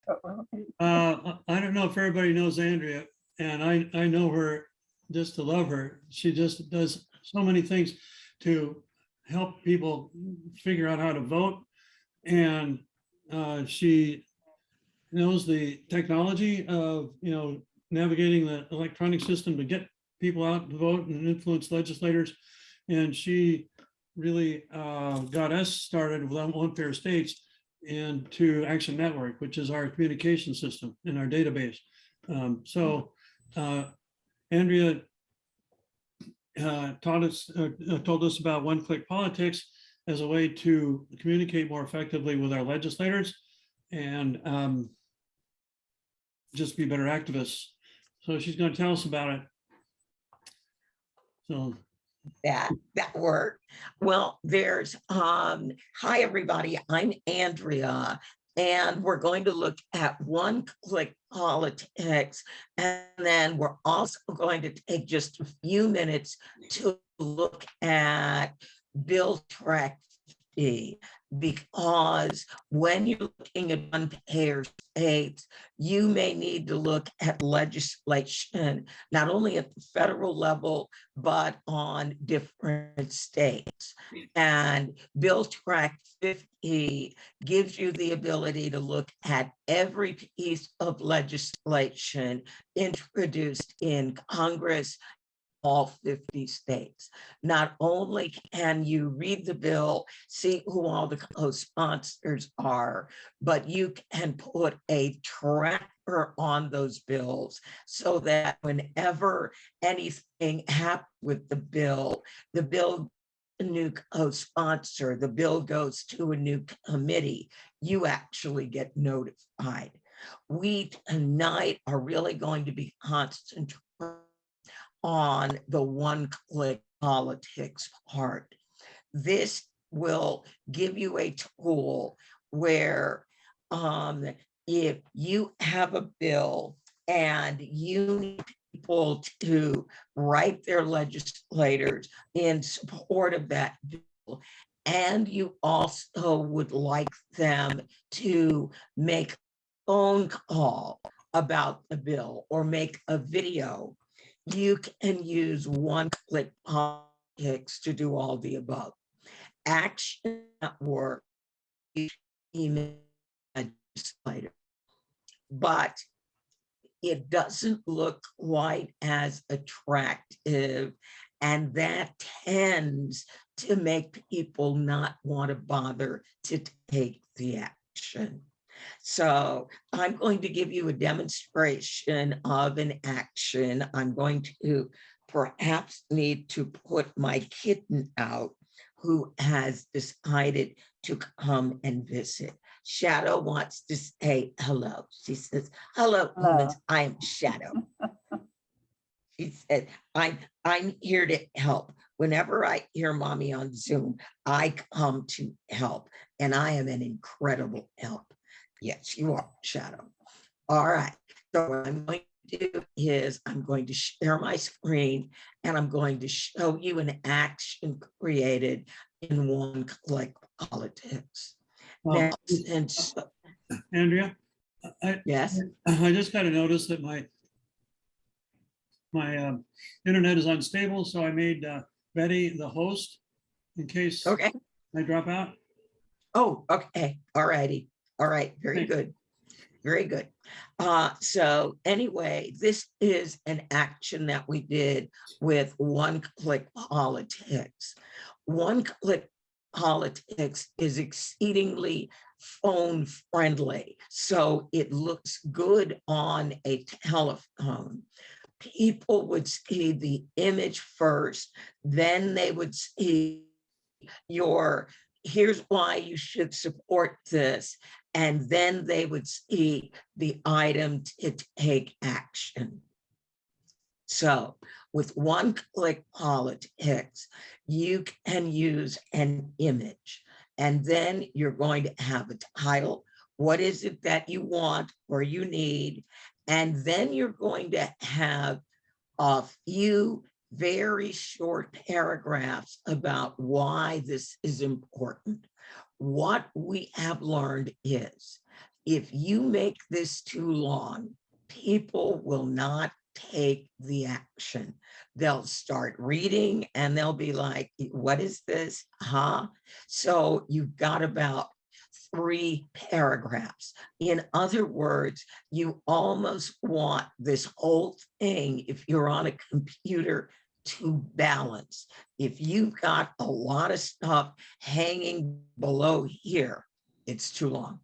I don't know if everybody knows Andrea, and I know her just to love her. She just does so many things to help people figure out how to vote. And she knows the technology of, navigating the electronic system to get people out to vote and influence legislators. And she really got us started with One Fair States into Action Network, which is our communication system in our database. So Andrea told us about one-click politics as a way to communicate more effectively with our legislators and just be better activists. So she's going to tell us about it. So that word. Well, there's hi everybody, I'm Andrea, and we're going to look at one-click politics, and then we're also going to take just a few minutes to look at Bill Track 50, because when you're looking at one-payer states, you may need to look at legislation, not only at the federal level, but on different states. And Bill Track 50 gives you the ability to look at every piece of legislation introduced in Congress, all 50 states. Not only can you read the bill, see who all the co-sponsors are, but you can put a tracker on those bills so that whenever anything happens with the bill, a new co-sponsor, the bill goes to a new committee, you actually get notified. We tonight are really going to be concentrating on the one-click politics part. This will give you a tool where if you have a bill and you need people to write their legislators in support of that bill, and you also would like them to make a phone call about the bill or make a video, you can use one-click politics to do all the above. Action Network, email legislator, but it doesn't look quite as attractive, and that tends to make people not want to bother to take the action. So I'm going to give you a demonstration of an action. I'm going to perhaps need to put my kitten out, who has decided to come and visit. Shadow wants to say hello. She says, hello, humans, I am Shadow. She said, I'm here to help. Whenever I hear mommy on Zoom, I come to help, and I am an incredible help. Yes, you are, Shadow. All right. So what I'm going to do is I'm going to share my screen, and I'm going to show you an action created in one-click politics. Now, since Andrea, yes, I just got to notice that my internet is unstable, so I made Betty the host in case okay. I drop out. Oh, okay. All righty. All right. Very good. Very good. So anyway, this is an action that we did with one-click politics. One-click politics is exceedingly phone friendly, so it looks good on a telephone. People would see the image first, then they would see your, here's why you should support this, and then they would see the item to take action. So with one-click politics, you can use an image, and then you're going to have a title. What is it that you want or you need? And then you're going to have a few very short paragraphs about why this is important. What we have learned is If you make this too long, people will not take the action. They'll start reading and they'll be like, what is this? Huh? So you've got about 3 paragraphs. In other words, you almost want this whole thing, if you're on a computer, to balance. If you've got a lot of stuff hanging below here, it's too long.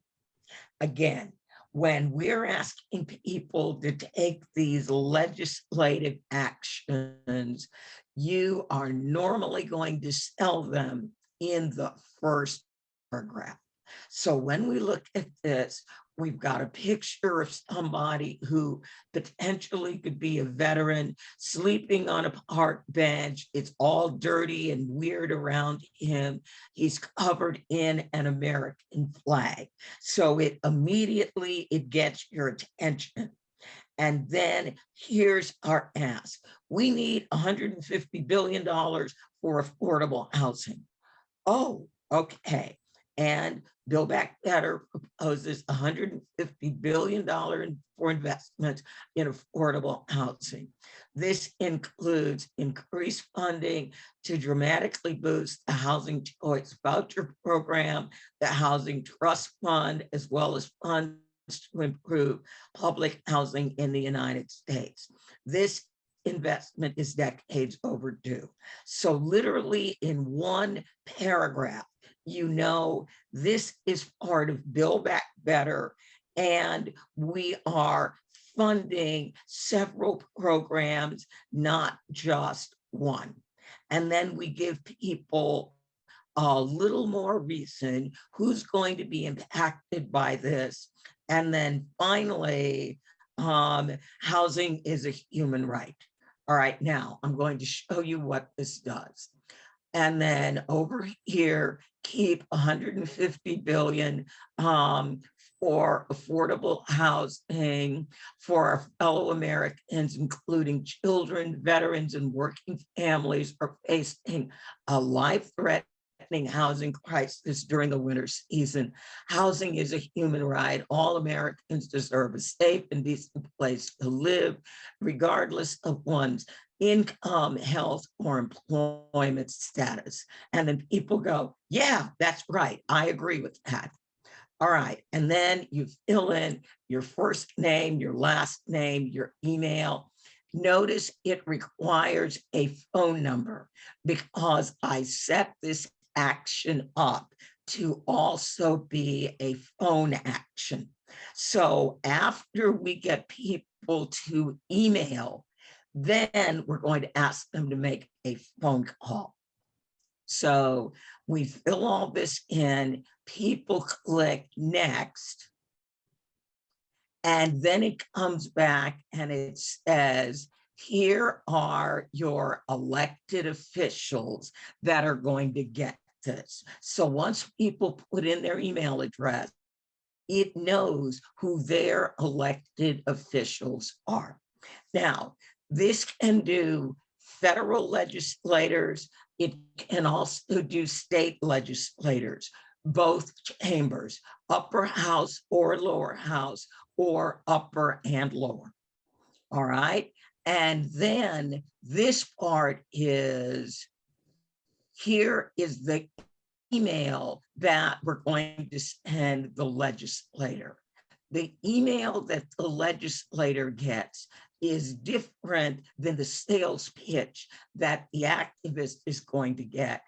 Again, when we're asking people to take these legislative actions, you are normally going to sell them in the first paragraph. So when we look at this, we've got a picture of somebody who potentially could be a veteran sleeping on a park bench. It's all dirty and weird around him. He's covered in an American flag. So it immediately, it gets your attention. And then here's our ask. We need $150 billion for affordable housing. Oh, okay. And Build Back Better proposes $150 billion for investments in affordable housing. This includes increased funding to dramatically boost the Housing Choice Voucher Program, the Housing Trust Fund, as well as funds to improve public housing in the United States. This investment is decades overdue. So literally in one paragraph, you know, this is part of Build Back Better, and we are funding several programs, not just one. And then we give people a little more reason who's going to be impacted by this. And then finally, housing is a human right. All right, now I'm going to show you what this does. And then over here, keep 150 billion for affordable housing for our fellow Americans, including children, veterans, and working families are facing a life-threatening housing crisis during the winter season. Housing is a human right. All Americans deserve a safe and decent place to live, regardless of one's income, health, or employment status. And then people go, yeah, that's right. I agree with that. All right. And then you fill in your first name, your last name, your email. Notice it requires a phone number because I set this action up to also be a phone action. So after we get people to email, then we're going to ask them to make a phone call. So we fill all this in, people click next, and then it comes back and it says, here are your elected officials that are going to get this. So once people put in their email address, it knows who their elected officials are. Now, this can do federal legislators. It can also do state legislators, both chambers, upper house or lower house, or upper and lower. All right. And then this part is, here is the email that we're going to send the legislator. The email that the legislator gets is different than the sales pitch that the activist is going to get,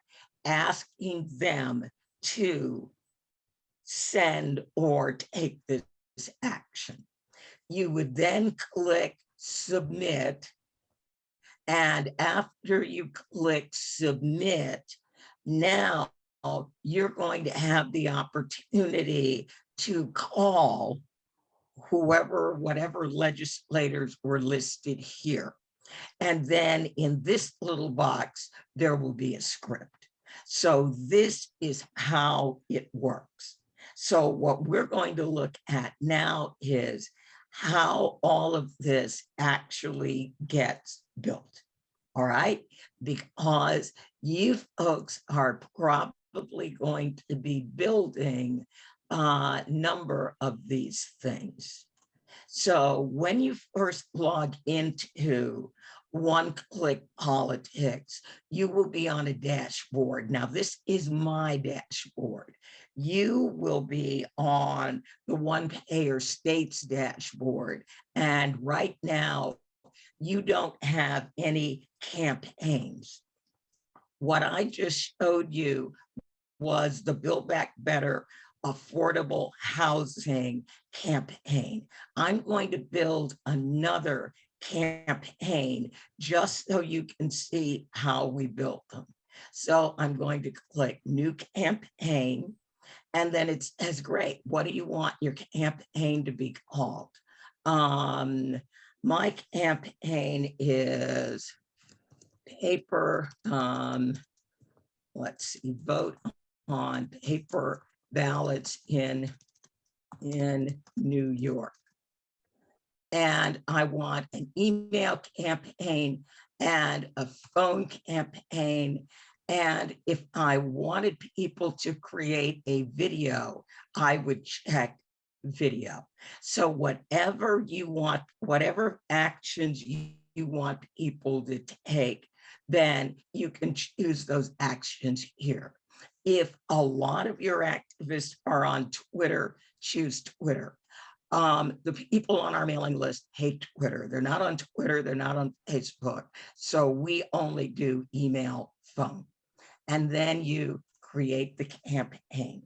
asking them to send or take this action. You would then click submit. And after you click submit, now you're going to have the opportunity to call whoever, whatever legislators were listed here. And then in this little box, there will be a script. So this is how it works. So what we're going to look at now is how all of this actually gets built. All right, because you folks are probably going to be building number of these things. So when you first log into One Click Politics, you will be on a dashboard. Now, this is my dashboard. You will be on the One Payer States dashboard. And right now, you don't have any campaigns. What I just showed you was the Build Back Better affordable housing campaign. I'm going to build another campaign just so you can see how we built them. So I'm going to click new campaign, and then it says, great, what do you want your campaign to be called? My campaign is paper, let's see, vote on paper ballots in New York. And I want an email campaign and a phone campaign. And if I wanted people to create a video, I would check video. So whatever you want, whatever actions you want people to take, then you can choose those actions here. If a lot of your activists are on Twitter, choose Twitter. The people on our mailing list hate Twitter. They're not on Twitter, they're not on Facebook. So we only do email, phone. And then you create the campaign.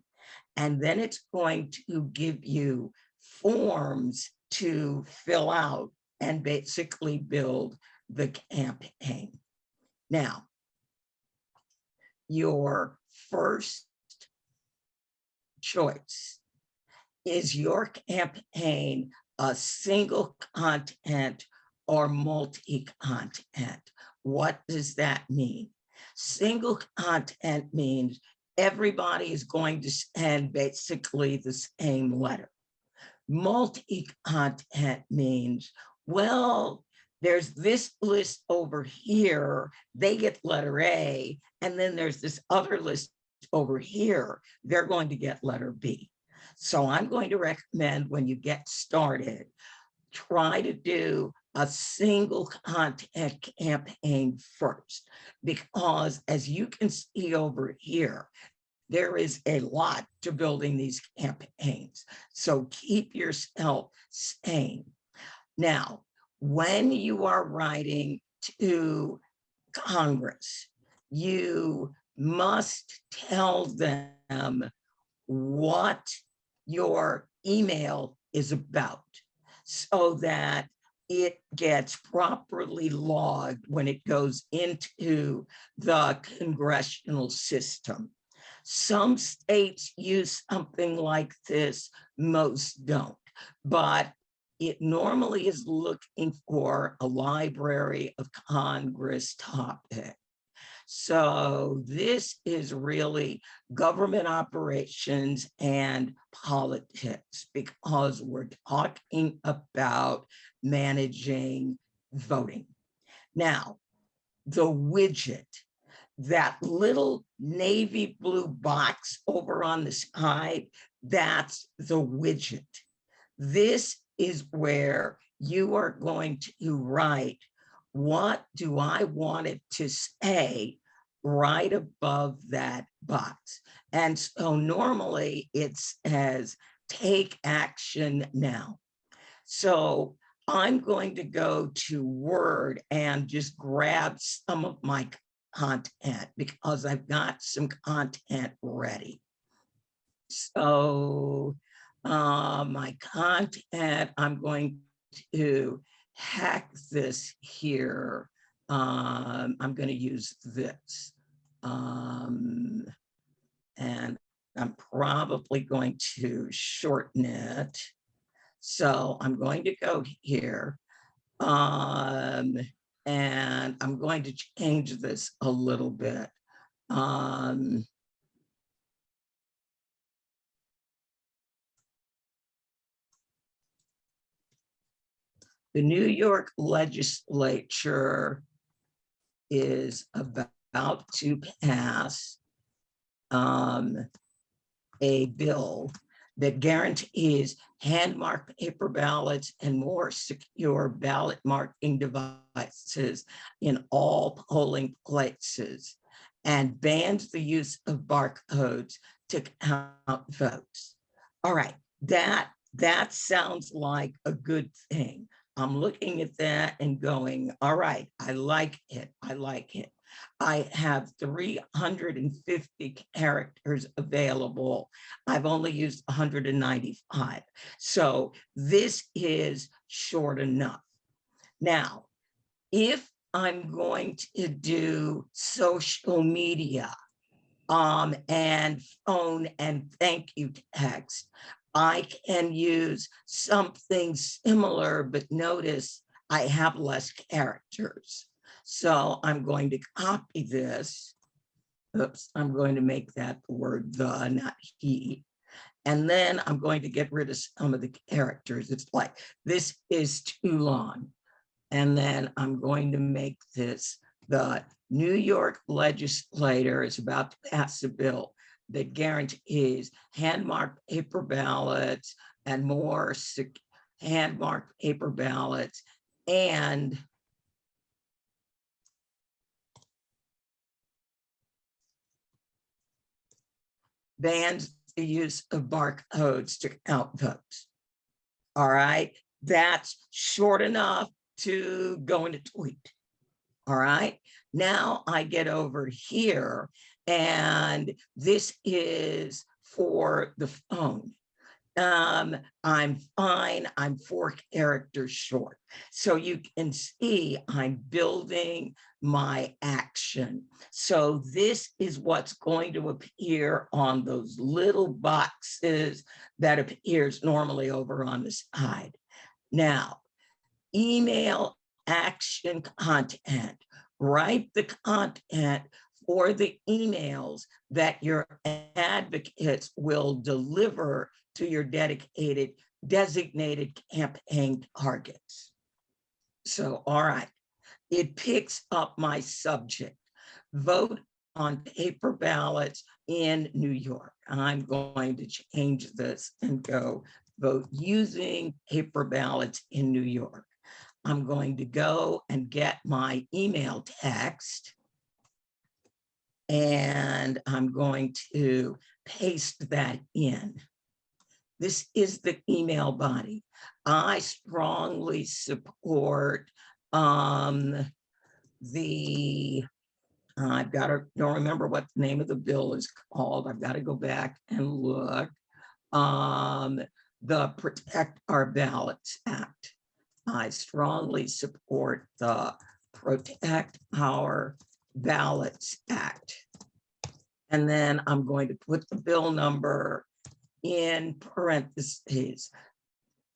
And then it's going to give you forms to fill out and basically build the campaign. Now, your first choice is your campaign a single content or multi-content? What does that mean? Single content means everybody is going to send basically the same letter. Multi-content means, well, there's this list over here, they get letter A, and then there's this other list over here, they're going to get letter B. So I'm going to recommend when you get started, try to do a single content campaign first, because as you can see over here, there is a lot to building these campaigns. So keep yourself sane. Now, when you are writing to Congress, you must tell them what your email is about so that it gets properly logged when it goes into the congressional system. Some states use something like this, most don't, but it normally is looking for a Library of Congress topic. So this is really government operations and politics, because we're talking about managing voting. Now, the widget, that little navy blue box over on the side, that's the widget. This is where you are going to write, what do I want it to say right above that box? And so normally it says, take action now. So I'm going to go to Word and just grab some of my content because I've got some content ready. So my content, I'm going to hack this here. I'm going to use this. And I'm probably going to shorten it. So I'm going to go here. And I'm going to change this a little bit. The New York legislature is about to pass a bill that guarantees hand-marked paper ballots and more secure ballot marking devices in all polling places, and bans the use of barcodes to count votes. All right, that sounds like a good thing. I'm looking at that and going, all right, I like it. I like it. I have 350 characters available. I've only used 195. So this is short enough. Now, if I'm going to do social media and phone and thank you text, I can use something similar, but notice I have less characters. So I'm going to copy this. Oops, I'm going to make that the word the, not he. And then I'm going to get rid of some of the characters. It's like, this is too long. And then I'm going to make this the New York legislator is about to pass a bill that guarantees hand-marked paper ballots and more hand-marked paper ballots and bans the use of barcodes to count votes. All right, that's short enough to go in a tweet. All right, now I get over here, and this is for the phone. I'm fine, I'm 4 characters short. So you can see I'm building my action. So this is what's going to appear on those little boxes that appears normally over on the side. Now, email action content, write the content for the emails that your advocates will deliver to your designated campaign targets. So, all right, it picks up my subject, vote on paper ballots in New York. I'm going to change this and go vote using paper ballots in New York. I'm going to go and get my email text, and I'm going to paste that in. This is the email body. I strongly support I've got to, don't remember what the name of the bill is called. I've got to go back and look. The Protect Our Ballots Act. I strongly support the Protect Our Ballots Act. And then I'm going to put the bill number in parentheses.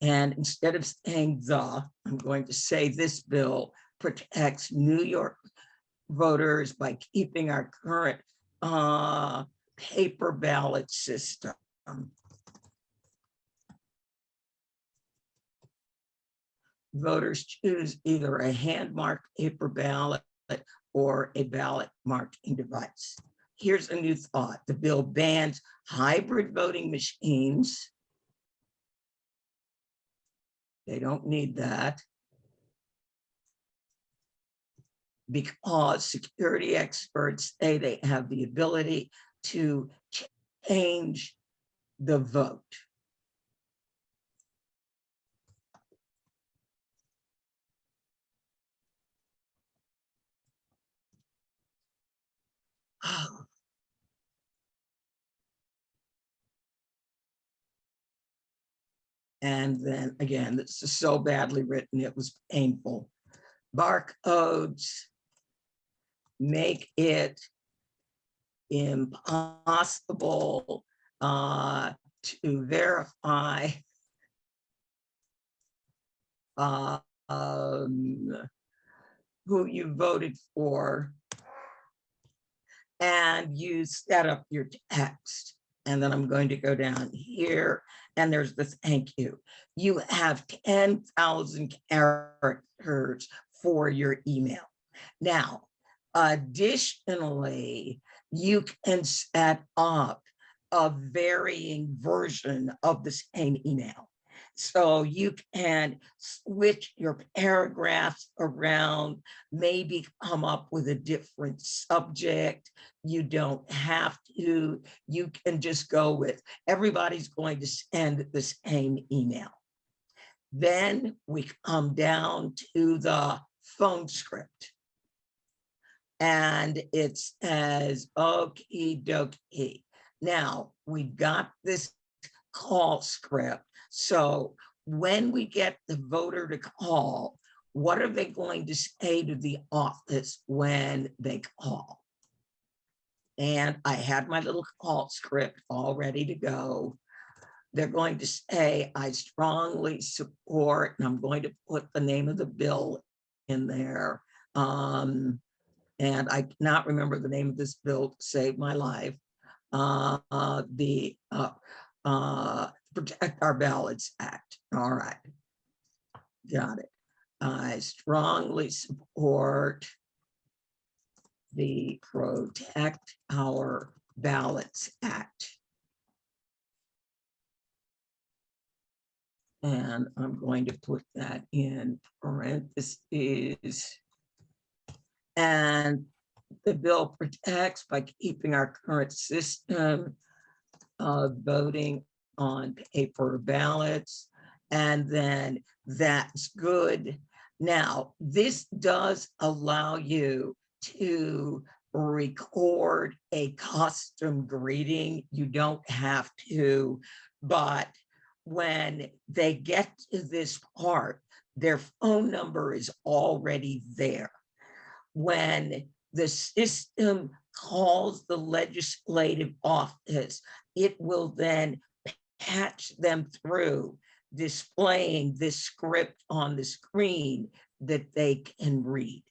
And instead of saying the, I'm going to say this bill protects New York voters by keeping our current paper ballot system. Voters choose either a hand-marked paper ballot or a ballot marking device. Here's a new thought. The bill bans hybrid voting machines. They don't need that, because security experts say they have the ability to change the vote. And then again, this is so badly written, it was painful. Barcodes make it impossible to verify who you voted for, and you set up your text. And then I'm going to go down here, and there's the thank you. You have 10,000 characters for your email. Now, additionally, you can set up a varying version of the same email. So you can switch your paragraphs around, maybe come up with a different subject. You don't have to, you can just go with everybody's going to send the same email. Then we come down to the phone script. And it says, okie dokie. Now we got this call script. So when we get the voter to call, what are they going to say to the office when they call? And I had my little call script all ready to go. They're going to say, I strongly support, and I'm going to put the name of the bill in there. And I cannot remember the name of this bill to save my life. The Protect Our Ballots Act. All right, got it. I strongly support the Protect Our Ballots Act. And I'm going to put that in parentheses. And the bill protects by keeping our current system of voting on paper ballots. And then that's good. Now, this does allow you to record a custom greeting. You don't have to, but when they get to this part, their phone number is already there. When the system calls the legislative office, it will then patch them through, displaying this script on the screen that they can read.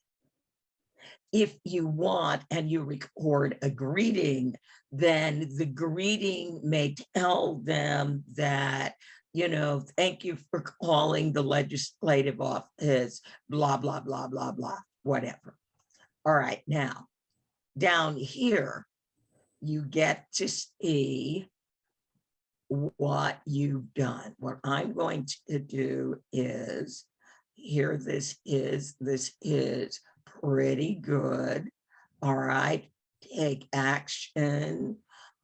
If you want and you record a greeting, then the greeting may tell them that, thank you for calling the legislative office, blah, blah, blah, blah, blah, whatever. All right, now down here, you get to see what you've done. What I'm going to do is, here, this is pretty good. All right, take action.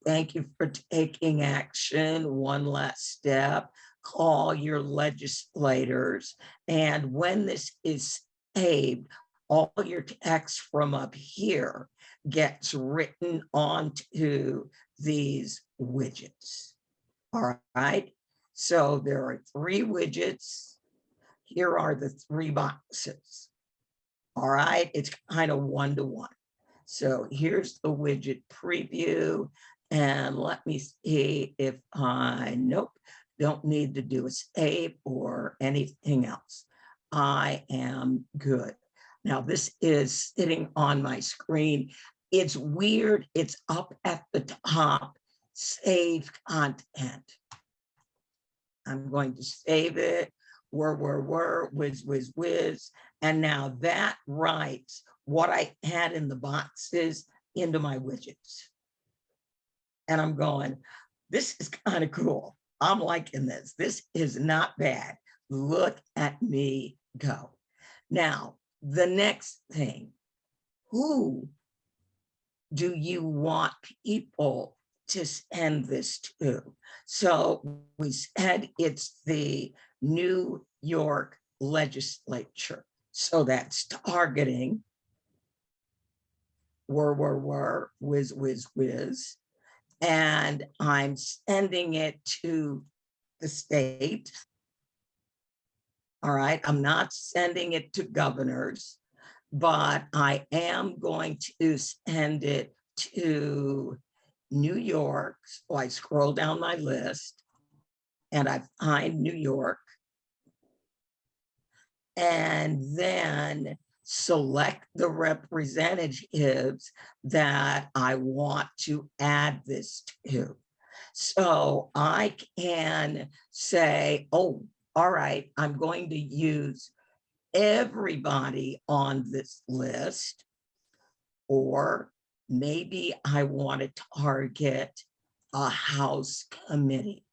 Thank you for taking action. One last step, call your legislators. And when this is saved, all your text from up here gets written onto these widgets. All right, so there are 3 widgets. Here are the 3 boxes. All right, it's kind of 1-to-1. So here's the widget preview. And let me see if nope, don't need to do a save or anything else. I am good. Now this is sitting on my screen. It's weird. It's up at the top, save content. I'm going to save it. Whiz. And now that writes what I had in the boxes into my widgets. And I'm going, this is kind of cool. I'm liking this. This is not bad. Look at me go. Now, the next thing, who do you want people to send this to? So we said it's the New York legislature. So that's targeting whiz. And I'm sending it to the state. All right, I'm not sending it to governors, but I am going to send it to New York. So I scroll down my list and I find New York. And then select the representatives that I want to add this to. So I can say, oh, all right, I'm going to use everybody on this list, or maybe I want to target a House committee.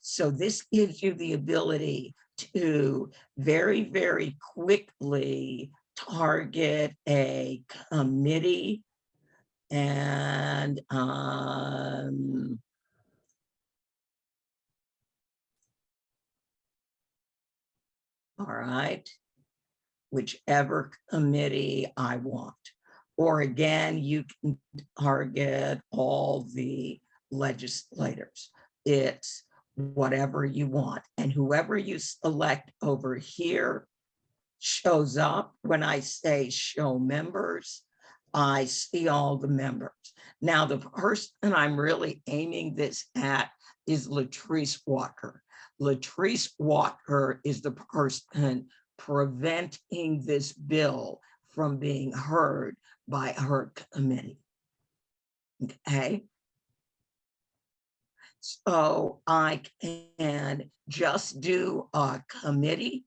So this gives you the ability to very, very quickly target a committee and all right, whichever committee I want. Or again, you can target all the legislators. It's whatever you want. And whoever you select over here shows up when I say show members. I see all the members. Now, the person I'm really aiming this at is Latrice Walker. Latrice Walker is the person preventing this bill from being heard by her committee. Okay. So I can just do a committee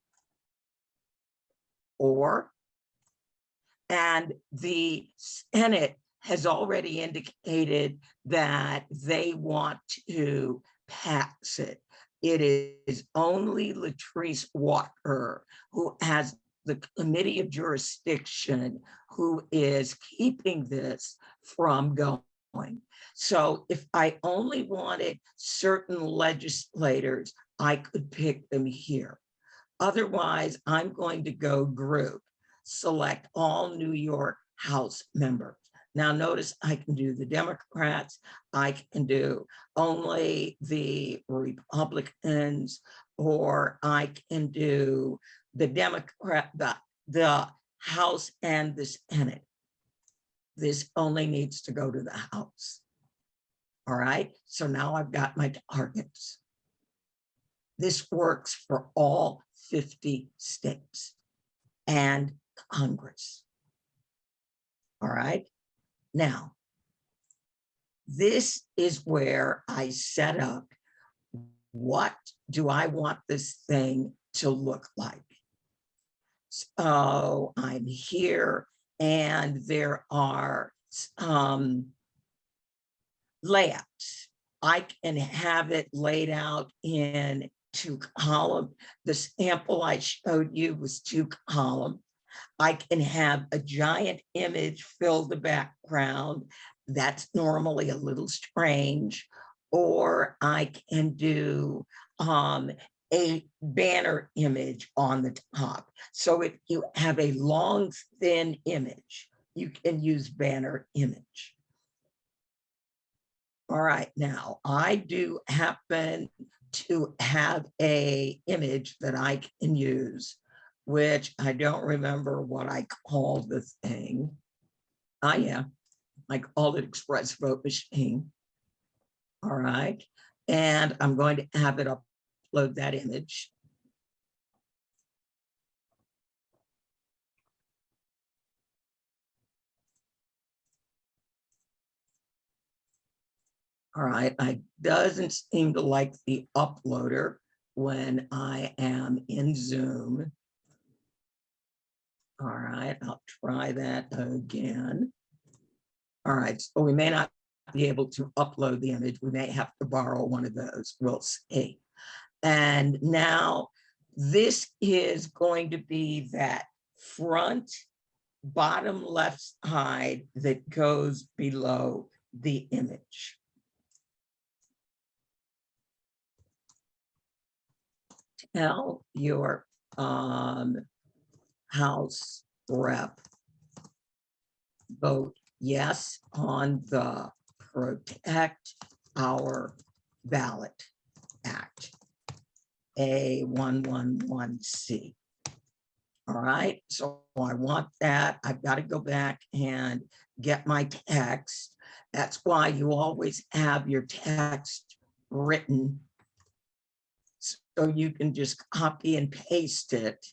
and the Senate has already indicated that they want to pass it. It is only Latrice Walker, who has the committee of jurisdiction, who is keeping this from going. So if I only wanted certain legislators, I could pick them here. Otherwise, I'm going to go group, select all New York House members. Now, notice I can do the Democrats, I can do only the Republicans, or I can do the Democrat, the House and the Senate. This only needs to go to the House. All right, so now I've got my targets. This works for all 50 states and Congress. All right. Now, this is where I set up what do I want this thing to look like. So I'm here and there are layouts. I can have it laid out in 2 columns. The sample I showed you was 2 columns. I can have a giant image fill the background. That's normally a little strange. Or I can do a banner image on the top. So if you have a long, thin image, you can use banner image. All right, now I do happen to have a image that I can use, which I don't remember what I called the thing. Yeah, I called it Express Vote Machine. All right, and I'm going to have it upload that image. All right, I doesn't seem to like the uploader when I am in Zoom. All right, I'll try that again. All right, so we may not be able to upload the image. We may have to borrow one of those. We'll see. And now this is going to be that front bottom left side that goes below the image. Tell your House rep vote yes on the Protect Our Ballot Act, A111C. All right, so I want that. I've got to go back and get my text. That's why you always have your text written, so you can just copy and paste it.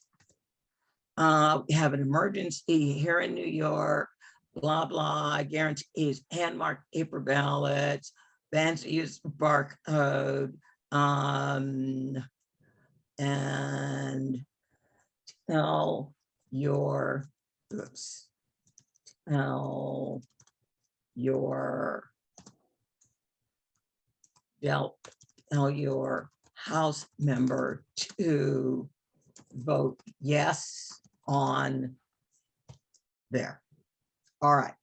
We have an emergency here in New York, blah, blah, I guarantee is hand-marked paper ballots, bans the use of barcode, and tell your, tell your tell your House member to vote yes on there. All right.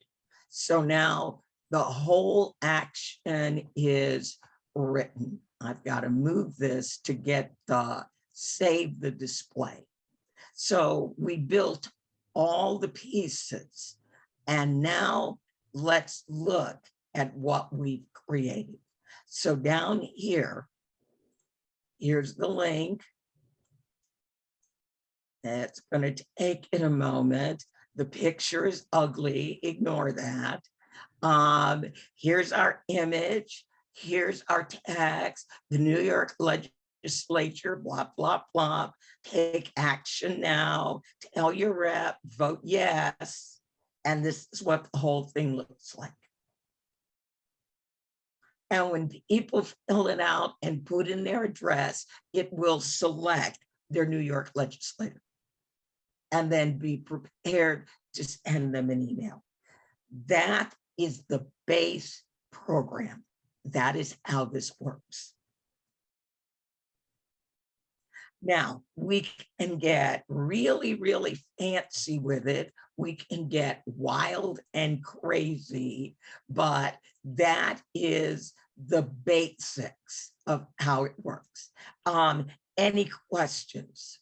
So now the whole action is written. I've got to move this to get the save the display. So we built all the pieces, and now let's look at what we've created. So down here, here's the link. It's going to take it a moment. The picture is ugly. Ignore that. Here's our image. Here's our text. The New York legislature, blah, blah, blah. Take action now. Tell your rep, vote yes. And this is what the whole thing looks like. And when people fill it out and put in their address, it will select their New York legislator and then be prepared to send them an email. That is the base program. That is how this works. Now, we can get really, really fancy with it. We can get wild and crazy, but that is the basics of how it works. Any questions?